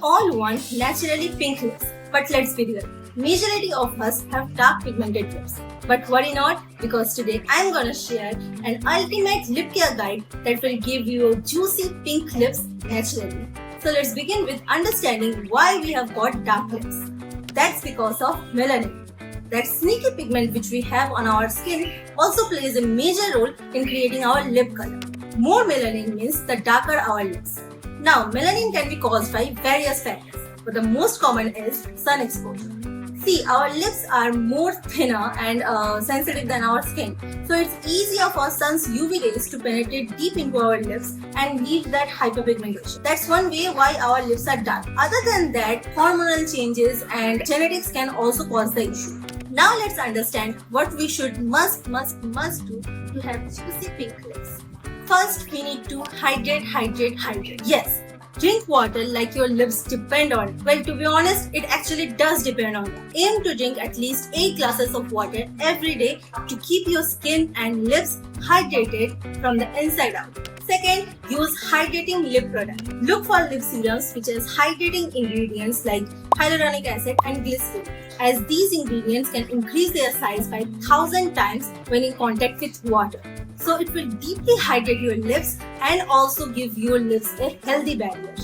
all want naturally pink lips, but let's be real. Majority of us have dark pigmented lips. But worry not, because today I'm gonna share an ultimate lip care guide that will give you juicy pink lips naturally. So let's begin with understanding why we have got dark lips. That's because of melanin. That sneaky pigment which we have on our skin also plays a major role in creating our lip color. More melanin means the darker our lips. Now, melanin can be caused by various factors, but the most common is sun exposure. See, our lips are more thinner and sensitive than our skin. So it's easier for sun's UV rays to penetrate deep into our lips and leave that hyperpigmentation. That's one way why our lips are dark. Other than that, hormonal changes and genetics can also cause the issue. Now let's understand what we must do to have juicy pink lips. First, we need to hydrate. Yes. Drink water like your lips depend on it. Well, to be honest, it actually does depend on it. Aim to drink at least 8 glasses of water every day to keep your skin and lips hydrated from the inside out. Second, use hydrating lip product. Look for lip serums which has hydrating ingredients like hyaluronic acid and glycerin, as these ingredients can increase their size by 1,000 times when in contact with water. So it will deeply hydrate your lips and also give your lips a healthy barrier.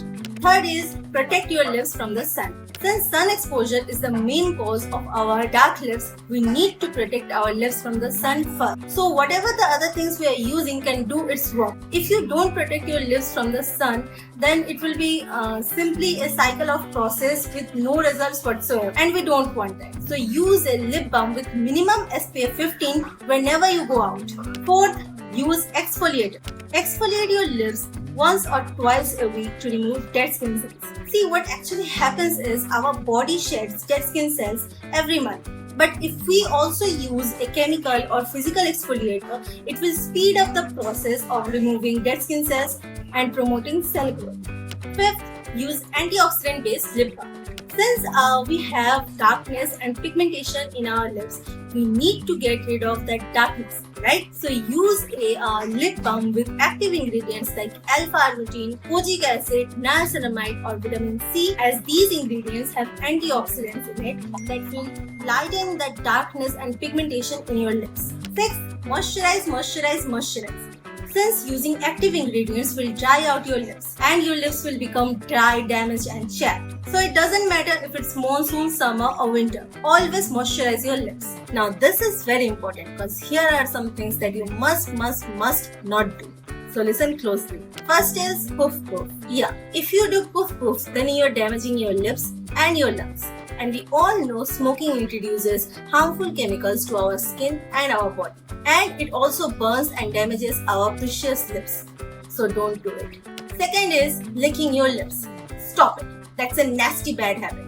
Third is protect your lips from the sun. Since sun exposure is the main cause of our dark lips, we need to protect our lips from the sun first. So whatever the other things we are using can do its work. If you don't protect your lips from the sun, then it will be simply a cycle of process with no results whatsoever, and we don't want that. So use a lip balm with minimum SPF 15 whenever you go out. Fourth, use exfoliator. Exfoliate your lips once or twice a week to remove dead skin cells. See, what actually happens is our body sheds dead skin cells every month. But if we also use a chemical or physical exfoliator, it will speed up the process of removing dead skin cells and promoting cell growth. Fifth, use antioxidant based lip balm. Since we have darkness and pigmentation in our lips, we need to get rid of that darkness, right? So use a lip balm with active ingredients like alpha-arbutin, kojic acid, niacinamide or vitamin C, as these ingredients have antioxidants in it that will lighten that darkness and pigmentation in your lips. Sixth, moisturize. Since using active ingredients will dry out your lips and your lips will become dry, damaged and chapped. So it doesn't matter if it's monsoon, summer or winter. Always moisturize your lips. Now this is very important because here are some things that you must not do. So listen closely. First is poof. Yeah, if you do poof, then you're damaging your lips and your lungs. And we all know smoking introduces harmful chemicals to our skin and our body. And it also burns and damages our precious lips. So don't do it. Second is licking your lips. Stop it. That's a nasty bad habit.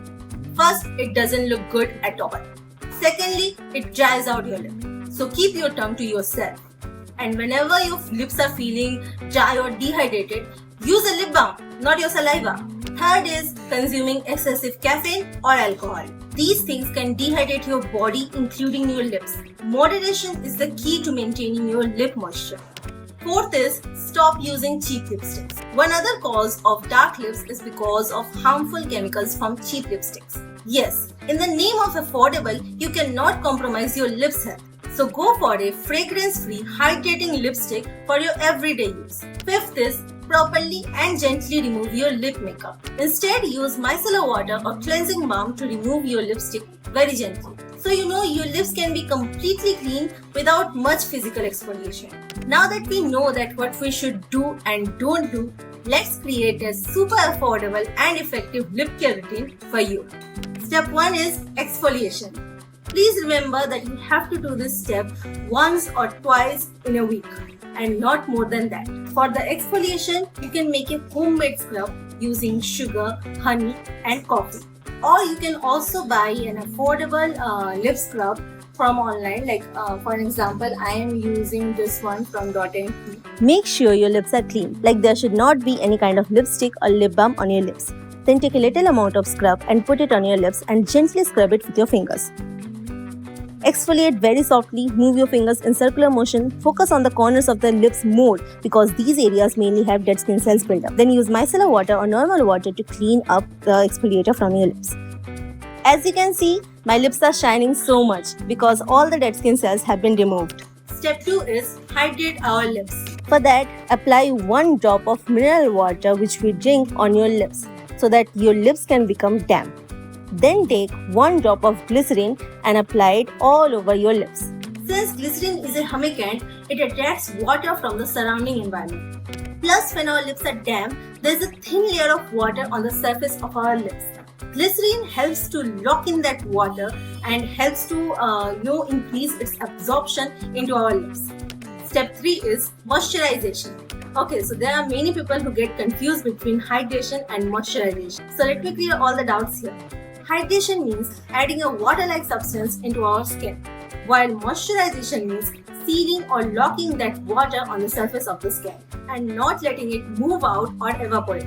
First, it doesn't look good at all. Secondly, it dries out your lip. So keep your tongue to yourself. And whenever your lips are feeling dry or dehydrated, use a lip balm, not your saliva. Third is consuming excessive caffeine or alcohol. These things can dehydrate your body, including your lips. Moderation is the key to maintaining your lip moisture. Fourth is stop using cheap lipsticks. One other cause of dark lips is because of harmful chemicals from cheap lipsticks. Yes, in the name of affordable, you cannot compromise your lips' health. So go for a fragrance-free, hydrating lipstick for your everyday use. Fifth is properly and gently remove your lip makeup. Instead, use micellar water or cleansing balm to remove your lipstick very gently. So you know your lips can be completely clean without much physical exfoliation. Now that we know that what we should do and don't do, let's create a super affordable and effective lip care routine for you. Step 1 is exfoliation. Please remember that you have to do this step once or twice in a week and not more than that. For the exfoliation, you can make a homemade scrub using sugar, honey and coffee. Or you can also buy an affordable lip scrub from online, like for example, I am using this one from .NT. Make sure your lips are clean, like there should not be any kind of lipstick or lip balm on your lips. Then take a little amount of scrub and put it on your lips and gently scrub it with your fingers. Exfoliate very softly, move your fingers in circular motion, focus on the corners of the lips more because these areas mainly have dead skin cells built up. Then use micellar water or normal water to clean up the exfoliator from your lips. As you can see, my lips are shining so much because all the dead skin cells have been removed. Step 2 is hydrate our lips. For that, apply 1 drop of mineral water which we drink on your lips so that your lips can become damp. Then take 1 drop of glycerin and apply it all over your lips. Since glycerin is a humectant, it attracts water from the surrounding environment. Plus, when our lips are damp, there is a thin layer of water on the surface of our lips. Glycerin helps to lock in that water and helps to increase its absorption into our lips. Step 3 is moisturization. Okay, so there are many people who get confused between hydration and moisturization. So let me clear all the doubts here. Hydration means adding a water-like substance into our skin, while moisturization means sealing or locking that water on the surface of the skin and not letting it move out or evaporate.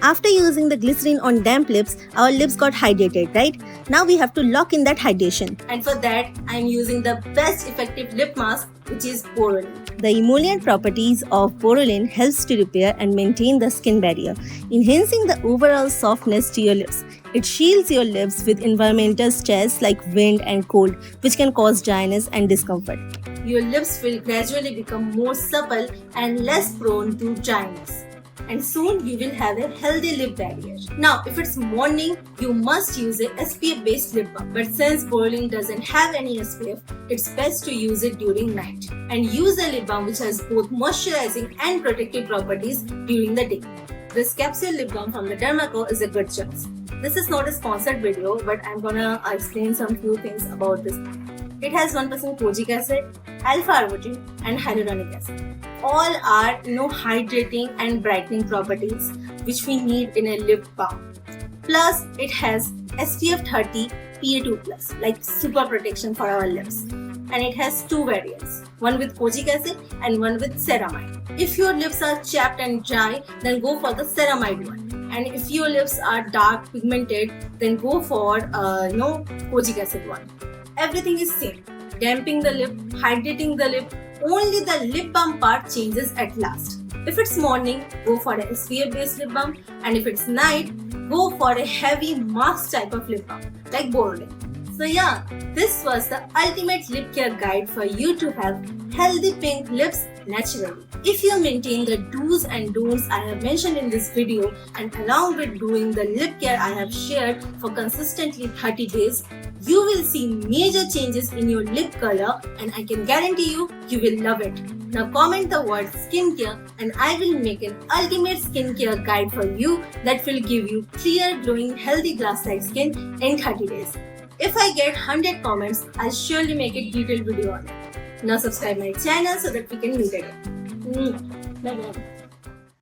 After using the glycerin on damp lips, our lips got hydrated, right? Now we have to lock in that hydration. And for that, I am using the best effective lip mask, which is Borolin. The emollient properties of Borolin helps to repair and maintain the skin barrier, enhancing the overall softness to your lips. It shields your lips with environmental stress like wind and cold, which can cause dryness and discomfort. Your lips will gradually become more supple and less prone to dryness. And soon you will have a healthy lip barrier. Now, if it's morning, you must use a SPF based lip balm. But since Borolin doesn't have any SPF, it's best to use it during night. And use a lip balm which has both moisturizing and protective properties during the day. This capsule lip balm from the Dermaco is a good choice. This is not a sponsored video, but I'm gonna explain some few things about this. It has 1% kojic acid, alpha-arbutin and hyaluronic acid. All are hydrating and brightening properties which we need in a lip balm. Plus, it has SPF 30 PA2+, like super protection for our lips. And it has 2 variants, one with kojic acid and one with ceramide. If your lips are chapped and dry, then go for the ceramide one. And if your lips are dark, pigmented, then go for kojic acid one. Everything is same. Damping the lip, hydrating the lip, only the lip balm part changes at last. If it's morning, go for a SPF based lip balm, and if it's night, go for a heavy mask type of lip balm like Borolin. So yeah, this was the ultimate lip care guide for you to have healthy pink lips naturally. If you maintain the do's and don'ts I have mentioned in this video and along with doing the lip care I have shared for consistently 30 days, you will see major changes in your lip color and I can guarantee you, you will love it. Now comment the word skincare and I will make an ultimate skincare guide for you that will give you clear, glowing, healthy glass-like skin in 30 days. If I get 100 comments, I'll surely make a detailed video on it. Now subscribe my channel so that we can meet again. Bye bye.